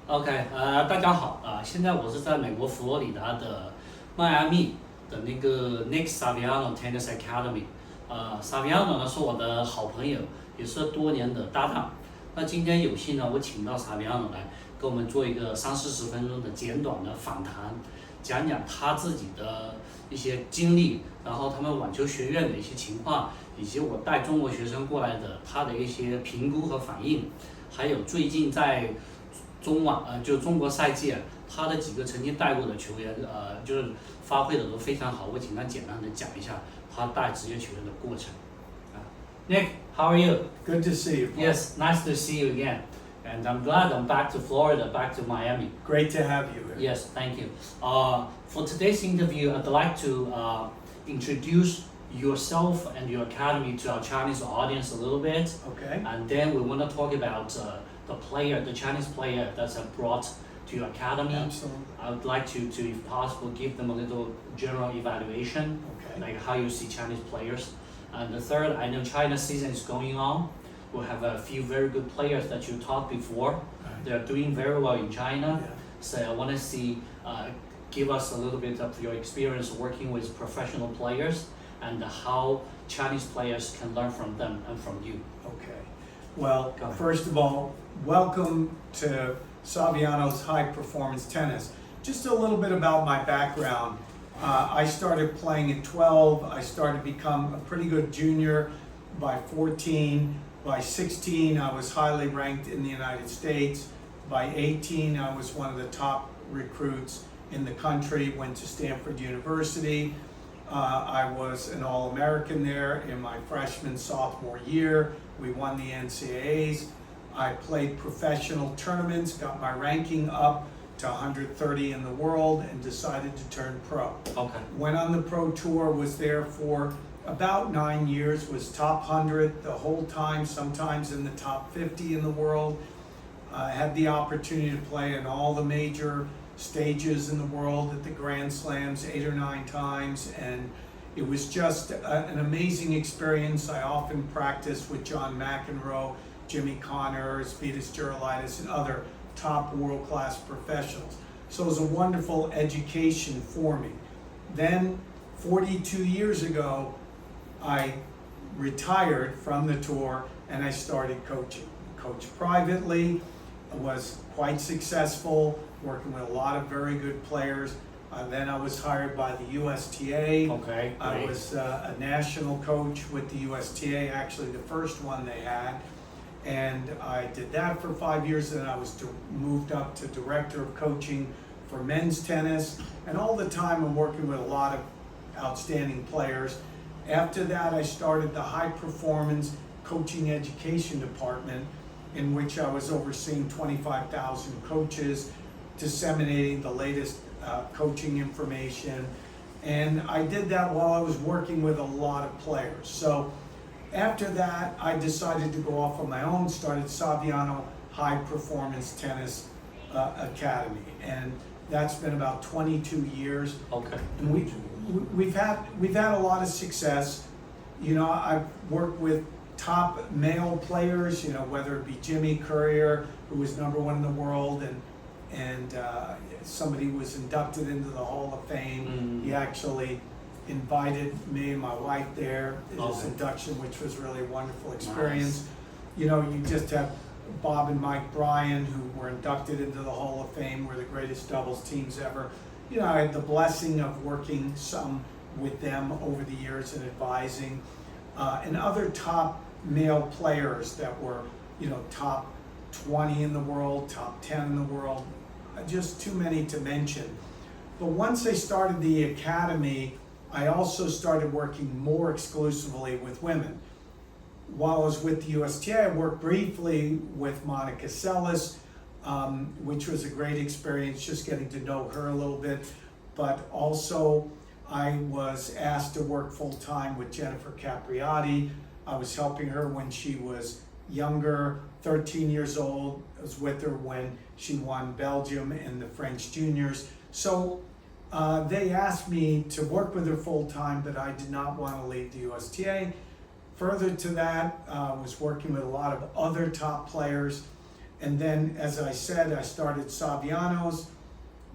OK， 大家好现在我是在美国佛罗里达的迈阿密的那个 Nick Saviano Tennis Academy。Saviano 呢是我的好朋友，也是多年的搭档。那今天有幸呢，我请到 Saviano 来跟我们做一个30-40分钟的简短的访谈，讲讲他自己的一些经历，然后他们网球学院的一些情况，以及我带中国学生过来的他的一些评估和反应，还有最近在就中国赛季他的几个曾经带过的球员，就是发挥的都非常好。我请他简单的讲一下他带职业球员的过程。Nick, how are you? Good to see you, Paul. Yes, nice to see you again. And I'm glad I'm back to Florida, back to Miami. Great to have you here. Yes, thank you. For today's interview, I'd like to introduce yourself and your academy to our Chinese audience a little bit. Okay. And then we want to talk about the Chinese player that's brought to your academy. Absolutely. I would like to, if possible, give them a little general evaluation, Okay. like how you see Chinese players. And the third, I know China season is going on. We'll have a few very good players that you taught before. Right. They're doing very well in China. Yeah. So I want to see, give us a little bit of your experience working with professional players and how Chinese players can learn from them and from you. Okay. Well, Go ahead. first of all, welcome to Saviano's High Performance Tennis. Just a little bit about my background. I started playing at 12. I started to become a pretty good junior by 14. By 16, I was highly ranked in the United States. By 18, I was one of the top recruits in the country, went to Stanford University. I was an All-American there in my sophomore year. We won the NCAAs. I played professional tournaments, got my ranking up to 130 in the world, and decided to turn pro. Okay. Went on the pro tour, was there for about 9 years, was top 100 the whole time, sometimes in the top 50 in the world. Had the opportunity to play in all the major stages in the world at the Grand Slams 8 or 9 times, and it was just an amazing experience. I often practiced with John McEnroe, Jimmy Connors, Vitas Gerulaitis, and other top world-class professionals. So it was a wonderful education for me. Then 42 years ago, I retired from the tour and I started coaching. Coached privately, was quite successful, working with a lot of very good players. Then I was hired by the USTA. Okay, I great. was a national coach with the USTA, actually the first one they had. And I did that for 5 years, and I was moved up to director of coaching for men's tennis. And all the time I'm working with a lot of outstanding players. After that, I started the high performance coaching education department, in which I was overseeing 25,000 coaches, disseminating the latest coaching information. And I did that while I was working with a lot of players. So after that, I decided to go off on my own, started Saviano High Performance Tennis Academy. And that's been about 22 years. Okay. And we've had a lot of success. You know, I've worked with top male players, you know, whether it be Jimmy Courier, who was #1 in the world, and somebody who was inducted into the Hall of Fame. Mm. He actually invited me and my wife there at his Okay. induction, which was really a wonderful experience. You know, you just have Bob and Mike Bryan, who were inducted into the Hall of Fame, were the greatest doubles teams ever. You know, I had the blessing of working some with them over the years and advising, and other top male players that were, you know, top 20 in the world, top 10 in the world, just too many to mention. But once I started the academy, I also started working more exclusively with women. While I was with the USTA, I worked briefly with Monica Seles, which was a great experience, just getting to know her a little bit. But also, I was asked to work full-time with Jennifer Capriati. I was helping her when she was younger, 13 years old. I was with her when she won Belgium in the French juniors. So they asked me to work with her full-time, but I did not want to leave the USTA. further to that, was working with a lot of other top players. And then, as I said, I started Saviano's,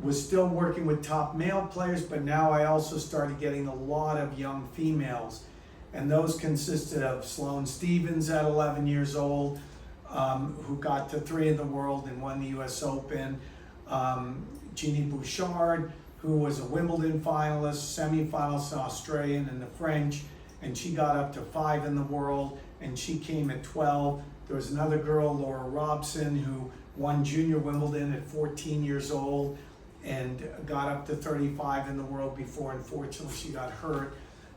was still working with top male players, but now I also started getting a lot of young females. And those consisted of Sloane Stephens at 11 years old, who got to 3 in the world and won the US Open. Jeannie Bouchard, who was a Wimbledon finalist, semifinalist in Australian and the French, and she got up to 5 in the world, and she came at 12. There was another girl, Laura Robson, who won Junior Wimbledon at 14 years old and got up to 35 in the world before, unfortunately, she got hurt.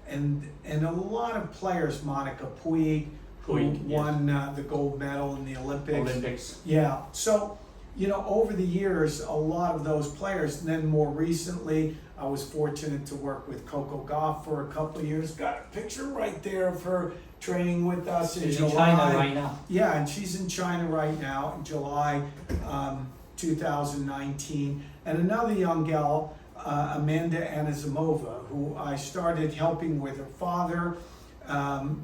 And a lot of players, Monica Puig, who won the gold medal in the Olympics. Yeah, so, you know, over the years, a lot of those players, and then more recently, I was fortunate to work with Coco Gauff for a couple of years. Got a picture right there of her training with us in July. She's in China right now. Yeah, and she's in China right now, in July 2019. And another young gal, Amanda Anisimova, who I started helping with her father,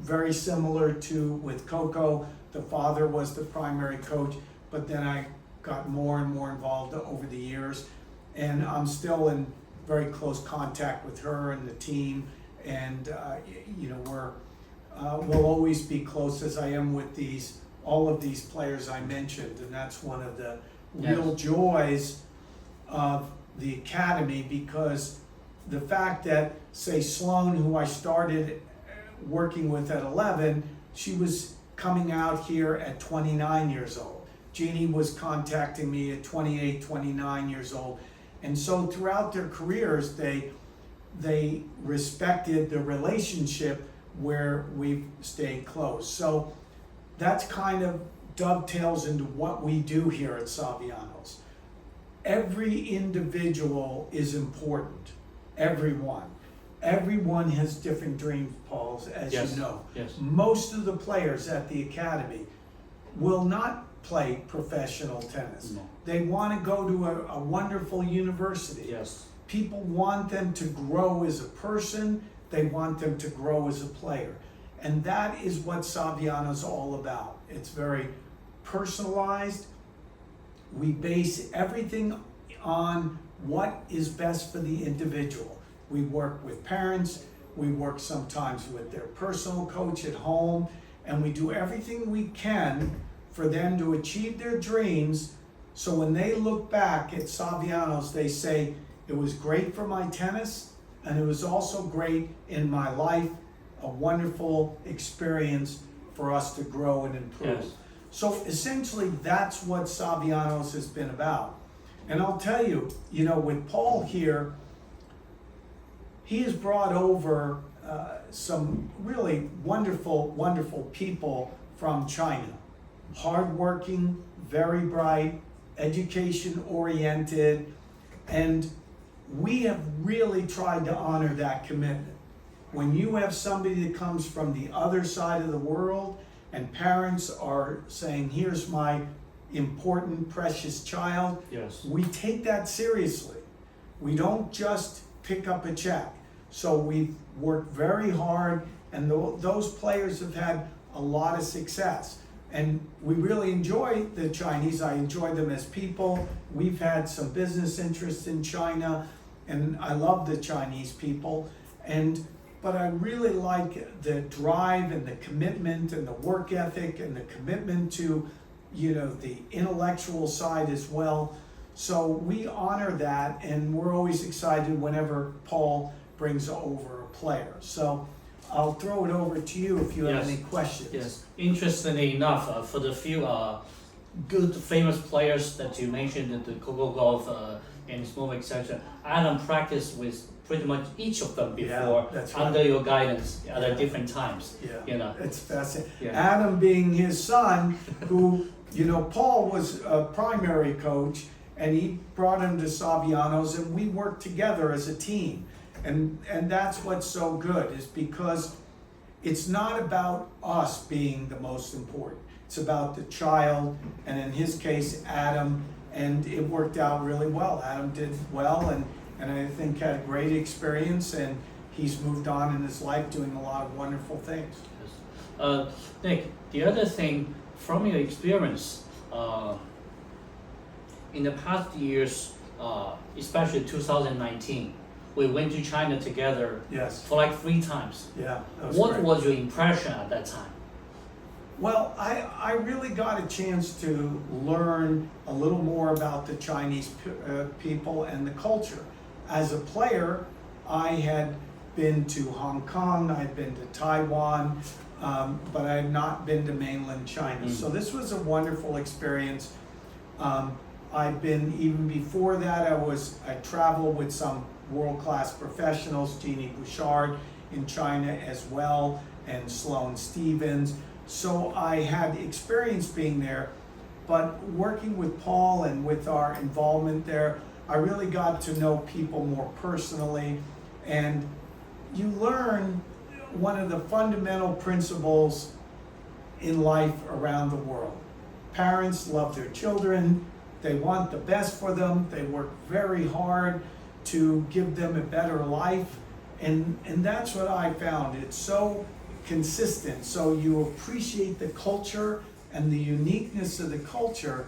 very similar to with Coco. The father was the primary coach, but then I got more and more involved over the years, and I'm still in very close contact with her and the team, and you know, we'll always be close as I am with all of these players I mentioned, and that's one of the real joys of the academy, because the fact that, say, Sloane, who I started working with at 11, she was coming out here at 29 years old. Jeannie was contacting me at 28, 29 years old. And so throughout their careers, they respected the relationship where we've stayed close. So that's kind of dovetails into what we do here at Saviano's. Every individual is important, everyone. Everyone has different dreams, Paul, as you know. Yes. Most of the players at the academy will not play professional tennis. No. They want to go to a wonderful university. Yes. People want them to grow as a person. They want them to grow as a player. And that is what Saviano's all about. It's very personalized. We base everything on what is best for the individual. We work with parents, we work sometimes with their personal coach at home, and we do everything we can for them to achieve their dreams, so when they look back at Saviano's, they say, it was great for my tennis, and it was also great in my life, a wonderful experience for us to grow and improve. Yes. So essentially, that's what Saviano's has been about. And I'll tell you, you know, with Paul here, he has brought over some really wonderful, wonderful people from China. Hardworking, very bright, education-oriented, and we have really tried to honor that commitment. When you have somebody that comes from the other side of the world, and parents are saying, here's my important, precious child, Yes. we take that seriously. We don't just pick up a check. So we've worked very hard, and those players have had a lot of success. And we really enjoy the Chinese. I enjoy them as people. We've had some business interests in China, and I love the Chinese people. But I really like the drive and the commitment and the work ethic and the commitment to, you know, the intellectual side as well. So we honor that, and we're always excited whenever Paul brings over a player. So I'll throw it over to you if you have Yes. any questions. Yes. Interestingly enough, for the few good famous players that you mentioned, the Coco Gauff, and Smith, etc., Adam practiced with pretty much each of them before, that's right. under your guidance at different times. Yeah, You know. it's fascinating. Yeah. Adam being his son, who, you know, Paul was a primary coach, and he brought him to Saviano's, and we worked together as a team. And that's what's so good, is because it's not about us being the most important. It's about the child, and in his case, Adam, and it worked out really well. Adam did well, and I think had a great experience, and he's moved on in his life doing a lot of wonderful things. Yes. Nick, the other thing from your experience, in the past years, especially 2019, we went to China together Yes. for like 3 times. Yeah. That was What great. was your impression at that time? Well, I really got a chance to learn a little more about the Chinese people and the culture. As a player, I had been to Hong Kong, I'd been to Taiwan, but I had not been to mainland China. So this was a wonderful experience. I've been, even before that, I traveled with some world-class professionals, Jeannie Bouchard in China as well, and Sloane Stevens. So I had experience being there, but working with Paul and with our involvement there, I really got to know people more personally, and you learn one of the fundamental principles in life around the world. Parents love their children, they want the best for them, they work very hard to give them a better life, and that's what I found. It's so consistent, so you appreciate the culture and the uniqueness of the culture,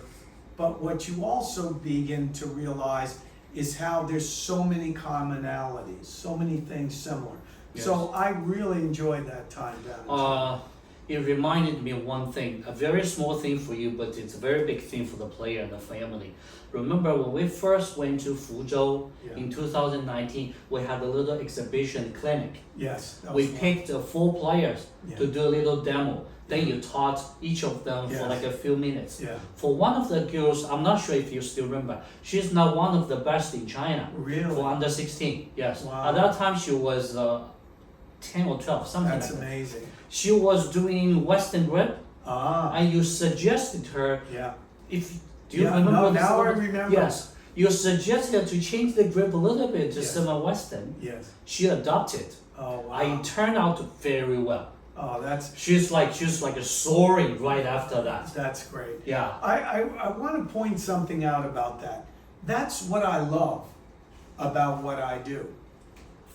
but what you also begin to realize is how there's so many commonalities, so many things similar. Yes. So I really enjoyed that time down in China. It reminded me of one thing, a very small thing for you, but it's a very big thing for the player and the family. Remember when we first went to Fuzhou in 2019, we had a little exhibition clinic. Yes. that We was picked 4 players Yeah. to do a little demo. Then you taught each of them for Yes. like a few minutes. Yeah. For one of the girls, I'm not sure if you still remember, she's now one of the best in China Really? for under 16. Yes. Wow. At that time, she was 10 or 12, something That's like that. amazing. She was doing Western grip, Ah, and you suggested her, yeah. if do you Yeah, remember no, this now I little- remember. Yes, you suggested her to change the grip a little bit to Yes. semi-Western. Yes. She adopted. Oh, wow. It turned out very well. Oh, that's She's like soaring right after that. great. Yeah. I want to point something out about that. That's what I love about what I do.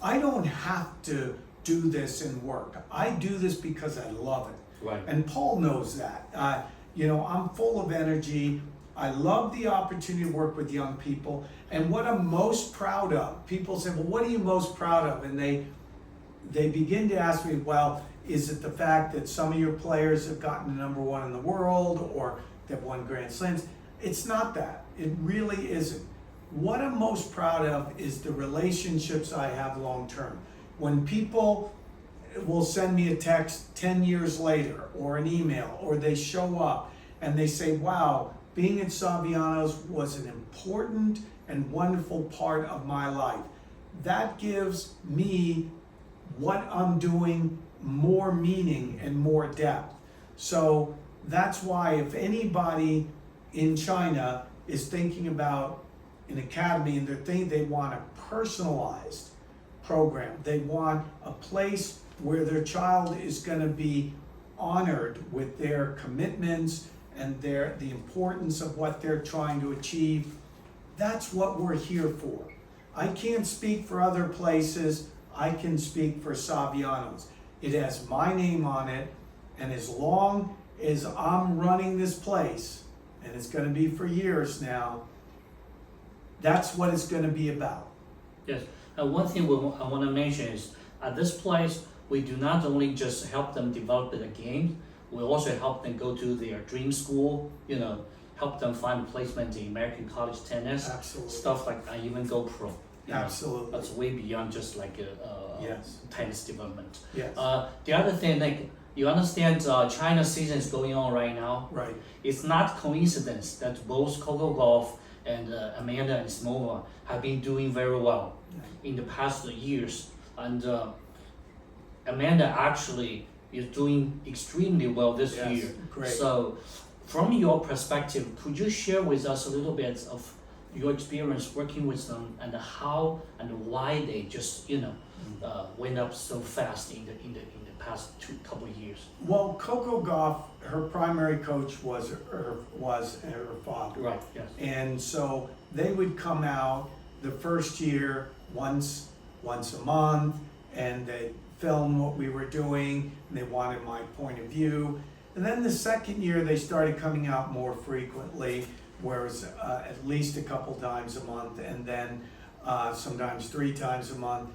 I don't have to do this in work. I do this because I love it. Right. And Paul knows that. I'm full of energy. I love the opportunity to work with young people. And what I'm most proud of, people say, well, what are you most proud of? And they begin to ask me, well, is it the fact that some of your players have gotten to #1 in the world or they've won Grand Slams? It's not that. It really isn't. What I'm most proud of is the relationships I have long term. When people will send me a text 10 years later or an email, or they show up and they say, wow, being at Saviano's was an important and wonderful part of my life. That gives me what I'm doing more meaning and more depth. So that's why if anybody in China is thinking about an academy and they want a personalized program, they want a place where their child is going to be honored with their commitments and the importance of what they're trying to achieve, that's what we're here for. I can't speak for other places, I can speak for Saviano's. It has my name on it, and as long as I'm running this place, and it's going to be for years now, that's what it's going to be about. Yes. One thing I want to mention is at this place, we do not only just help them develop the game, we also help them go to their dream school, help them find placement in American college tennis, Absolutely. stuff like that, even go pro. Absolutely. That's way beyond just like Yes. tennis development. Yes. The other thing, like, you understand China's season is going on right now. Right. It's not coincidence that both Coco Gauff and Amanda and Smova have been doing very well in the past years. And Amanda actually is doing extremely well this Yes, year. great. So from your perspective, could you share with us a little bit of your experience working with them and how and why they just went up so fast in the past couple of years? Well, Coco Gauff, her primary coach was her father. Right. Yes. And so they would come out the first year once a month, and they film what we were doing, and they wanted my point of view. And then the second year, they started coming out more frequently, whereas at least a couple times a month, and then sometimes 3 times a month.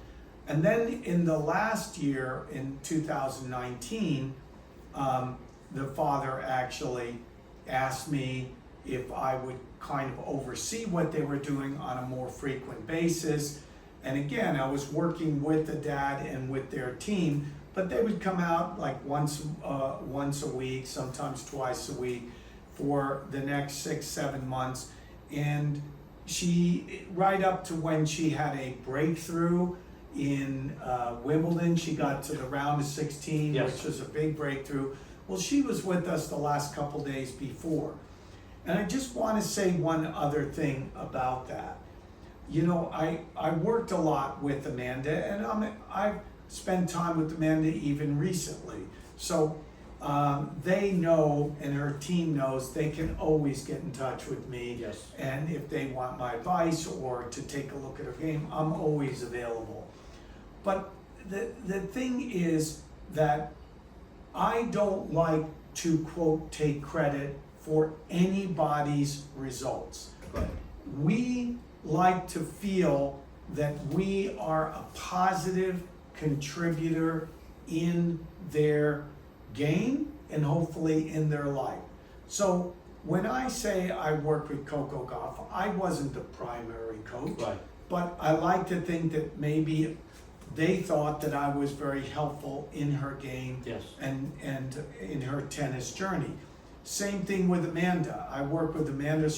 And then in the last year, in 2019, the father actually asked me if I would kind of oversee what they were doing on a more frequent basis. And again, I was working with the dad and with their team, but they would come out like once a week, sometimes twice a week for the next 6-7 months. And she, right up to when she had a breakthrough in Wimbledon, she got to the round of 16, yes. which was a big breakthrough. Well, she was with us the last couple days before. And I just want to say one other thing about that. You know, I worked a lot with Amanda, and I've spent time with Amanda even recently. So they know, and her team knows, they can always get in touch with me. Yes. And if they want my advice or to take a look at her game, I'm always available. But the thing is that I don't like to, quote, take credit for anybody's results. Right. We like to feel that we are a positive contributor in their game and hopefully in their life. So when I say I work with Coco Gauff, I wasn't the primary coach, Right. but I like to think that maybe they thought that I was very helpful in her game, Yes. and in her tennis journey. Same thing with Amanda. I work with Amanda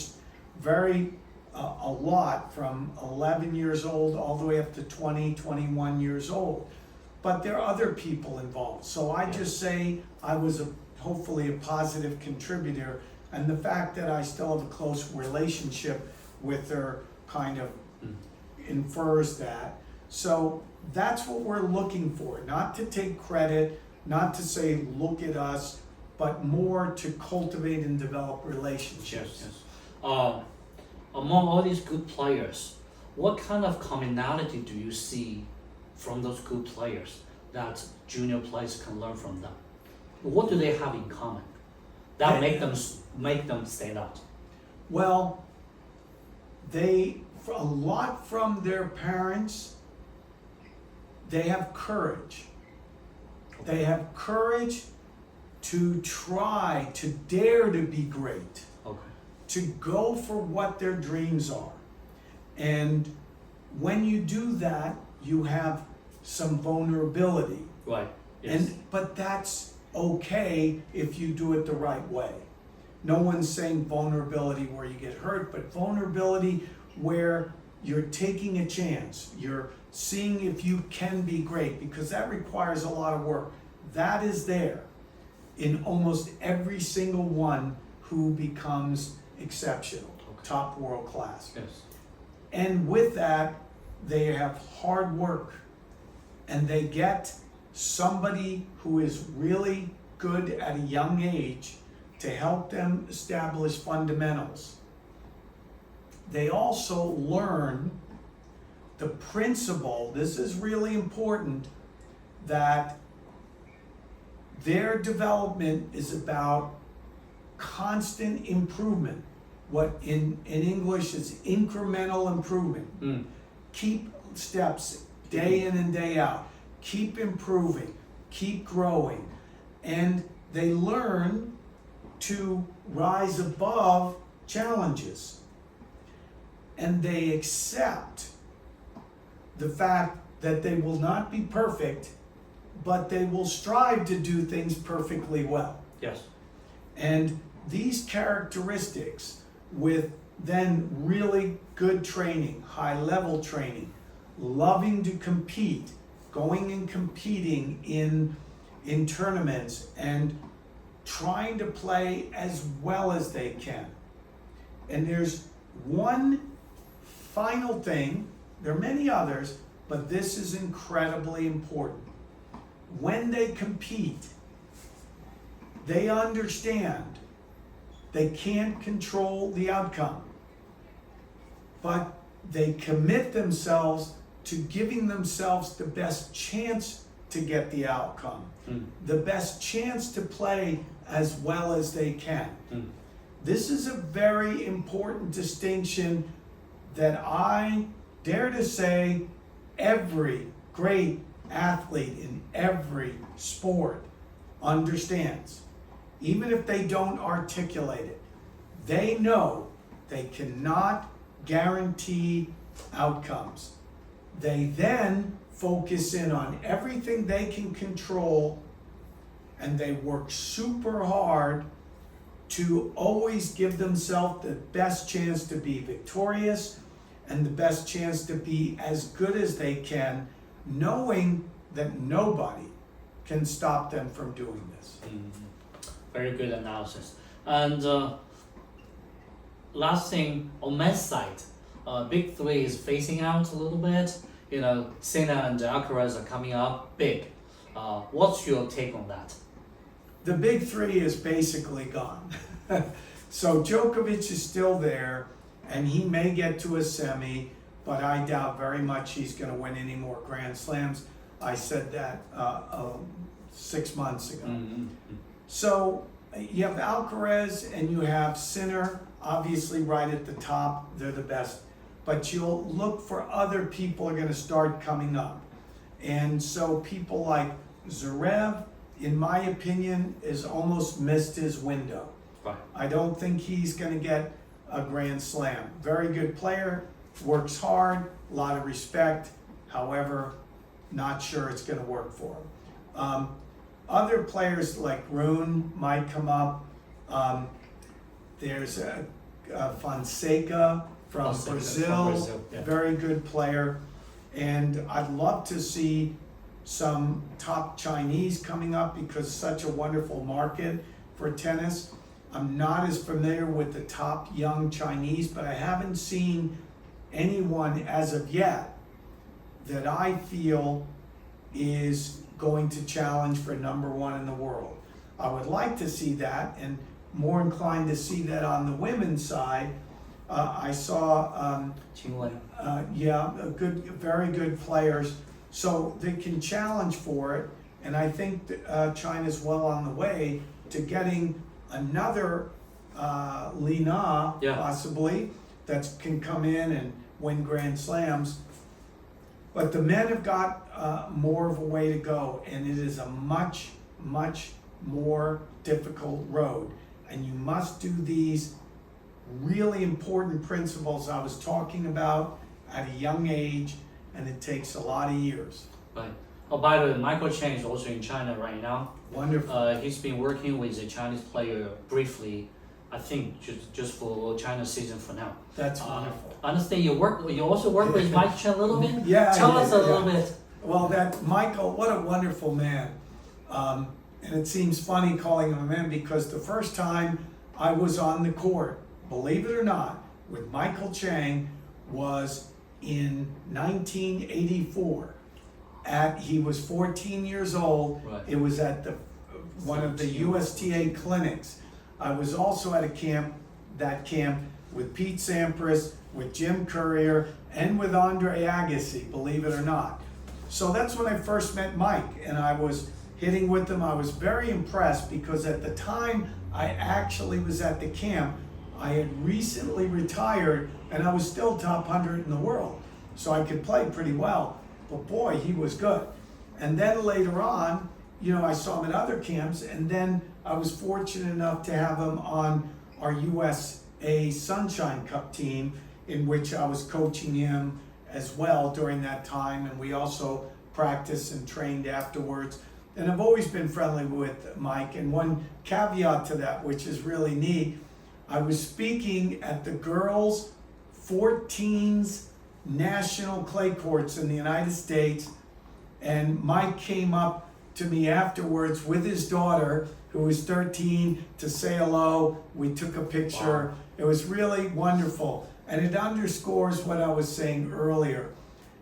a lot from 11 years old all the way up to 20, 21 years old. But there are other people involved. So I just say I was hopefully a positive contributor, and the fact that I still have a close relationship with her kind of infers that. So that's what we're looking for, not to take credit, not to say, look at us, but more to cultivate and develop relationships. Yes. Among all these good players, what kind of commonality do you see from those good players that junior players can learn from them? What do they have in common that make them stand out? Well, a lot from their parents, they have courage. They have courage to try, to dare to be great. Okay. To go for what their dreams are. And when you do that, you have some vulnerability. Right. Yes. But that's okay if you do it the right way. No one's saying vulnerability where you get hurt, but vulnerability where you're taking a chance. You're seeing if you can be great, because that requires a lot of work. That is there in almost every single one who becomes exceptional, top world class. Yes. And with that, they have hard work, and they get somebody who is really good at a young age to help them establish fundamentals. They also learn the principle, this is really important, that their development is about constant improvement. What in English is incremental improvement. Keep steps day in and day out. Keep improving, keep growing. And they learn to rise above challenges. And they accept the fact that they will not be perfect, but they will strive to do things perfectly well. Yes. And these characteristics, with then really good training, high level training, loving to compete, going and competing in tournaments, and trying to play as well as they can. And there's one final thing, there are many others, but this is incredibly important. When they compete, they understand they can't control the outcome, but they commit themselves to giving themselves the best chance to get the outcome, the best chance to play as well as they can. This is a very important distinction that I dare to say every great athlete in every sport understands. Even if they don't articulate it, they know they cannot guarantee outcomes. They then focus in on everything they can control, and they work super hard to always give themselves the best chance to be victorious and the best chance to be as good as they can, knowing that nobody can stop them from doing this. Very good analysis. And last thing, on men's side, Big Three is phasing out a little bit. You know, Sinner and Alcaraz are coming up big. What's your take on that? The Big Three is basically gone. So Djokovic is still there, and he may get to a semi, but I doubt very much he's going to win any more Grand Slams. I said that 6 months ago. So you have Alcaraz and you have Sinner, obviously right at the top. They're the best. But you'll look for other people are going to start coming up. And so people like Zverev, in my opinion, has almost missed his window. Right. I don't think he's going to get a Grand Slam. Very good player, works hard, a lot of respect. However, not sure it's going to work for him. Other players like Rune might come up. There's Fonseca from Brazil, yeah. Very good player. And I'd love to see some top Chinese coming up because such a wonderful market for tennis. I'm not as familiar with the top young Chinese, but I haven't seen anyone as of yet that I feel is going to challenge for #1 in the world. I would like to see that, and more inclined to see that on the women's side. I saw, very good players, so they can challenge for it, and I think China's well on the way to getting another Li Na, possibly, that can come in and win Grand Slams. But the men have got more of a way to go, and it is a much, much more difficult road. And you must do these really important principles I was talking about at a young age, and it takes a lot of years. Right. Oh, by the way, Michael Chen is also in China right now. Wonderful. He's been working with a Chinese player briefly, I think just for China season for now. That's wonderful. I understand you also work with Mike Chen a little bit? Yeah. Tell us a little bit. Well, Michael, what a wonderful man. And it seems funny calling him a man because the first time I was on the court, believe it or not, with Michael Chang was in 1984. He was 14 years old. Right. It was at one of the USTA clinics. I was also at that camp with Pete Sampras, with Jim Courier, and with Andre Agassi, believe it or not. So that's when I first met Mike, and I was hitting with him. I was very impressed because at the time I actually was at the camp, I had recently retired and I was still top 100 in the world. So I could play pretty well, but boy, he was good. And then later on, I saw him at other camps, and then I was fortunate enough to have him on our USA Sunshine Cup team, in which I was coaching him as well during that time, and we also practiced and trained afterwards. And I've always been friendly with Mike. And one caveat to that, which is really neat, I was speaking at the girls' 14s national clay courts in the United States, and Mike came up to me afterwards with his daughter, who was 13, to say hello. We took a picture. Wow. It was really wonderful. And it underscores what I was saying earlier.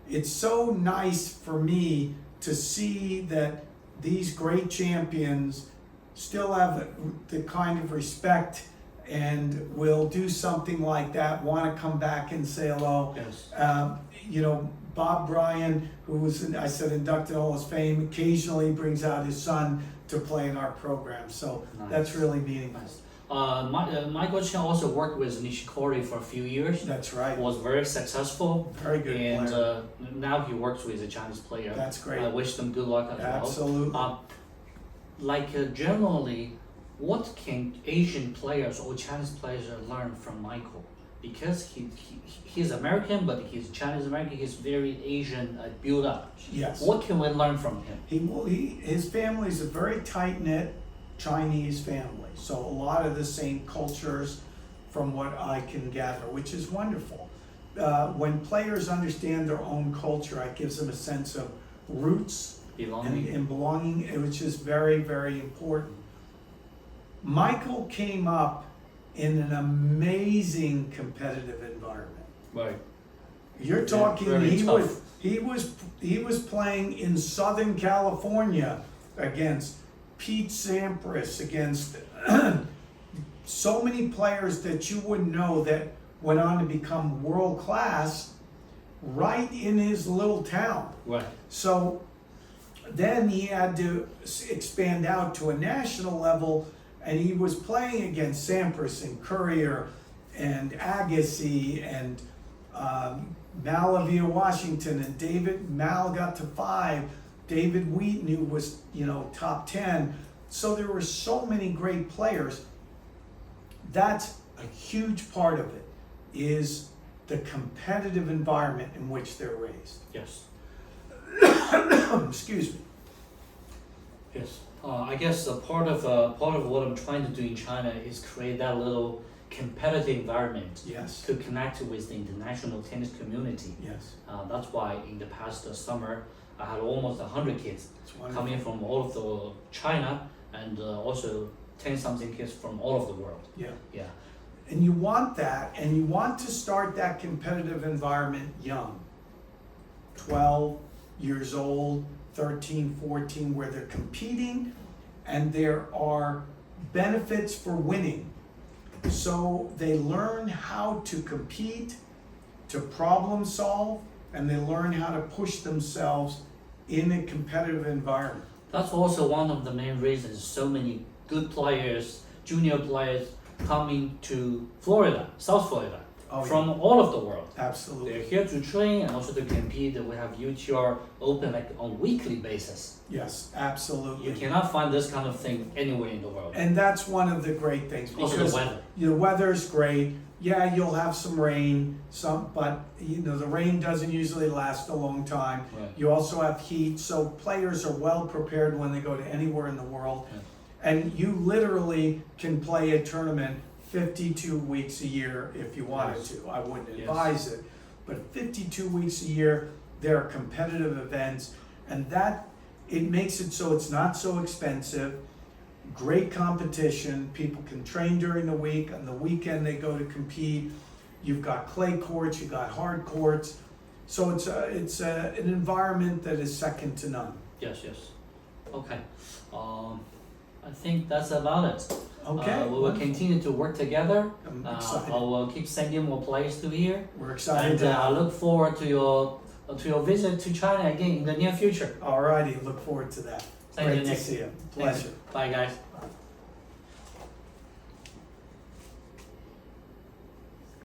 It's so nice for me to see that these great champions still have the kind of respect and will do something like that, want to come back and say hello. Yes. Bob Bryan, who was, I said, inducted in the Hall of Fame, occasionally brings out his son to play in our program. So Nice. that's really meaningful. Nice. Michael Chen also worked with Nishikori for a few years. That's right. Was very successful. Very good And player. now he works with a Chinese player. That's great. I wish them good luck as Absolutely. well. Generally, what can Asian players or Chinese players learn from Michael? Because he's American, but he's Chinese American. He's very Asian build up. Yes. What can we learn from him? His family is a very tight-knit Chinese family, so a lot of the same cultures from what I can gather, which is wonderful. When players understand their own culture, it gives them a sense of roots Belonging. and belonging, which is very, very important. Michael came up in an amazing competitive environment. Right. You're talking, very tough. he was playing in Southern California against Pete Sampras, against so many players that you wouldn't know that went on to become world class right in his little town. Right. So then he had to expand out to a national level, and he was playing against Sampras and Courier and Agassi and Malavia Washington, and David Mal got to 5. David Wheaton, who was, top 10. So there were so many great players. That's a huge part of it, is the competitive environment in which they're raised. Yes. Excuse me. Yes. I guess part of what I'm trying to do in China is create that little competitive environment Yes. to connect with the international tennis community. Yes. That's why in the past summer I had almost 100 kids It's wonderful. coming from all of the China and also 10-something kids from all of the world. Yeah. Yeah. And you want that, and you want to start that competitive environment young. 12 years old, 13, 14, where they're competing and there are benefits for winning. So they learn how to compete, to problem solve, and they learn how to push themselves in a competitive environment. That's also one of the main reasons so many good players, junior players coming to Florida, South Florida, from all of the world. Absolutely. They're here to train and also to compete. We have UTR open like on weekly basis. Yes, absolutely. You cannot find this kind of thing anywhere in the world. And that's one of the great things, Also because the weather. the weather's great. Yeah, you'll have some rain, but the rain doesn't usually last a long time. Right. You also have heat, so players are well prepared when they go to anywhere in the world. Yeah. And you literally can play a tournament 52 weeks a year if you wanted Yes. to. I wouldn't Yes. advise it, but 52 weeks a year, there are competitive events, and that it makes it so it's not so expensive. Great competition. People can train during the week. On the weekend, they go to compete. You've got clay courts. You've got hard courts. So it's an environment that is second to none. Yes, yes. Okay. I think that's about it. Okay. We will continue to work together. I'm excited. I will keep sending more players to here. We're excited And I to. look forward to your visit to China again in the near future. Alrighty, look forward to that. Thank you, Great to Nick. see you. Thanks. Pleasure. Bye, guys.